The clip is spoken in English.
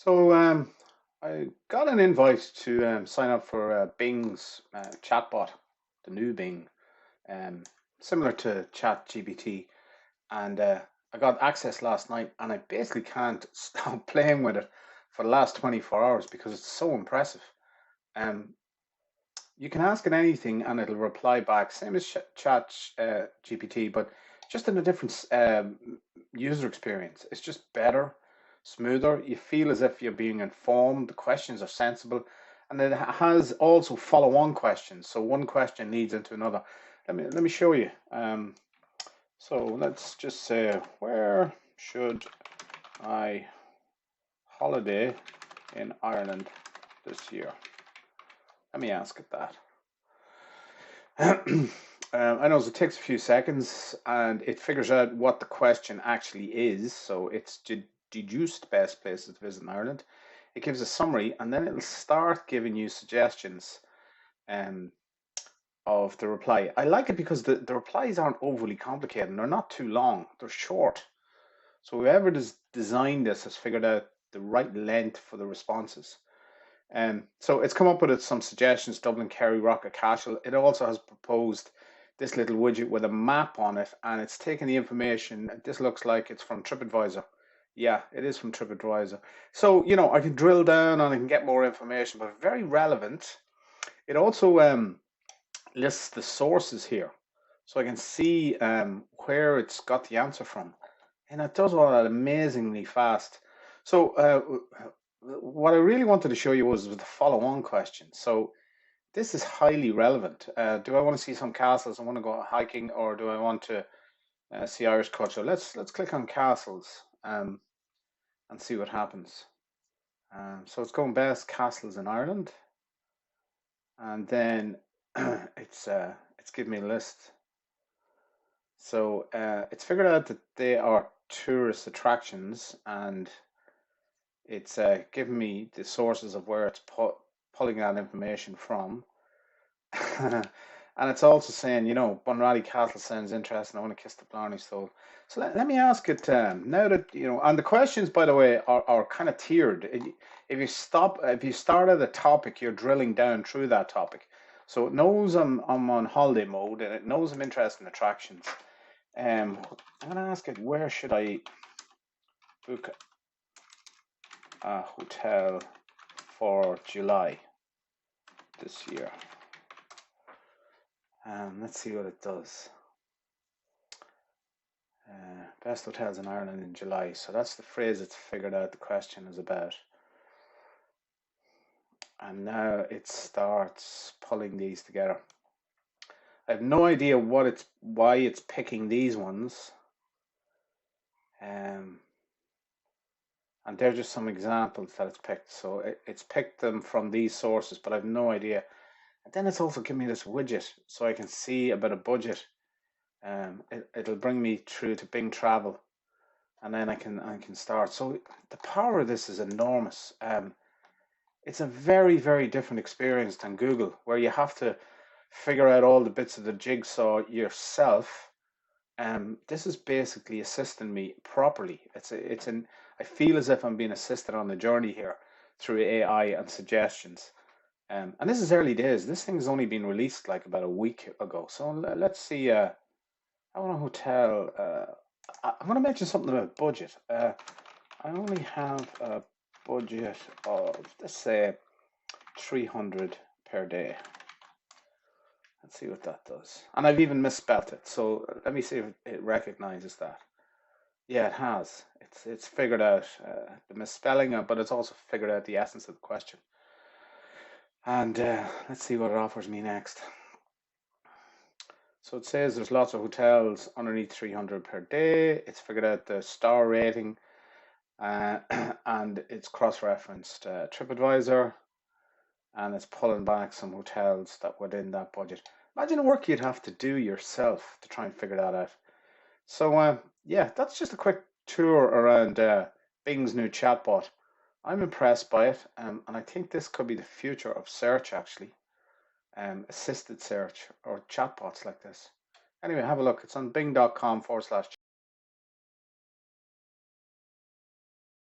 So I got an invite to sign up for Bing's chatbot, the new Bing, um, similar to ChatGPT, and I got access last night, and I basically can't stop playing with it for the last 24 hours because it's so impressive. Um, you can ask it anything, and it'll reply back, same as GPT, but just in a different user experience. It's just better, smoother. You feel as if you're being informed. The questions are sensible, and it has also follow-on questions. So one question leads into another. Let me show you. So let's just say, where should I holiday in Ireland this year? Let me ask it that. I know it takes a few seconds and it figures out what the question actually is. So it's deduced best places to visit in Ireland. It gives a summary and then it'll start giving you suggestions um, of the reply. I like it because the replies aren't overly complicated and they're not too long, they're short. So whoever designed this has figured out the right length for the responses. So it's come up with some suggestions: Dublin, Kerry, Rocket, Cashel. It also has proposed this little widget with a map on it, and it's taken the information. This looks like it's from TripAdvisor. Yeah, it is from TripAdvisor. So, I can drill down and I can get more information, but very relevant. It also lists the sources here. So I can see where it's got the answer from. And it does all that amazingly fast. So what I really wanted to show you was the follow-on question. So this is highly relevant. Do I want to see some castles? I want to go hiking, or do I want to see Irish culture? Let's click on castles and see what happens. So it's going best castles in Ireland, and then it's giving me a list. So it's figured out that they are tourist attractions, and it's giving me the sources of where it's pulling that information from. And it's also saying, Bunratty Castle sounds interesting. I want to kiss the Blarney Stone. So let me ask it now that, and the questions, by the way, are kind of tiered. If you start at a topic, you're drilling down through that topic. So it knows I'm on holiday mode and it knows I'm interested in attractions. I'm going to ask it, where should I book a hotel for July this year? Let's see what it does. Best hotels in Ireland in July. So that's the phrase it's figured out the question is about. And now it starts pulling these together. I have no idea why it's picking these ones. And they're just some examples that it's picked. So it's picked them from these sources, but I have no idea. And then it's also giving me this widget so I can see about a budget. It'll bring me through to Bing Travel, and then I can start. So the power of this is enormous. It's a very, very different experience than Google, where you have to figure out all the bits of the jigsaw yourself. This is basically assisting me properly. I feel as if I'm being assisted on the journey here through AI and suggestions. And this is early days. This thing's only been released like about a week ago. So let's see. I want a hotel. I want to mention something about budget. I only have a budget of, let's say, 300 per day. Let's see what that does. And I've even misspelt it. So let me see if it recognizes that. Yeah, it has. It's figured out the misspelling, but it's also figured out the essence of the question. And let's see what it offers me next. So it says there's lots of hotels underneath 300 per day. It's figured out the star rating, and it's cross-referenced TripAdvisor, and it's pulling back some hotels that within that budget. Imagine the work you'd have to do yourself to try and figure that out. So yeah, that's just a quick tour around Bing's new chatbot. I'm impressed by it, and I think this could be the future of search, actually. Assisted search or chatbots like this. Anyway, have a look. It's on bing.com/.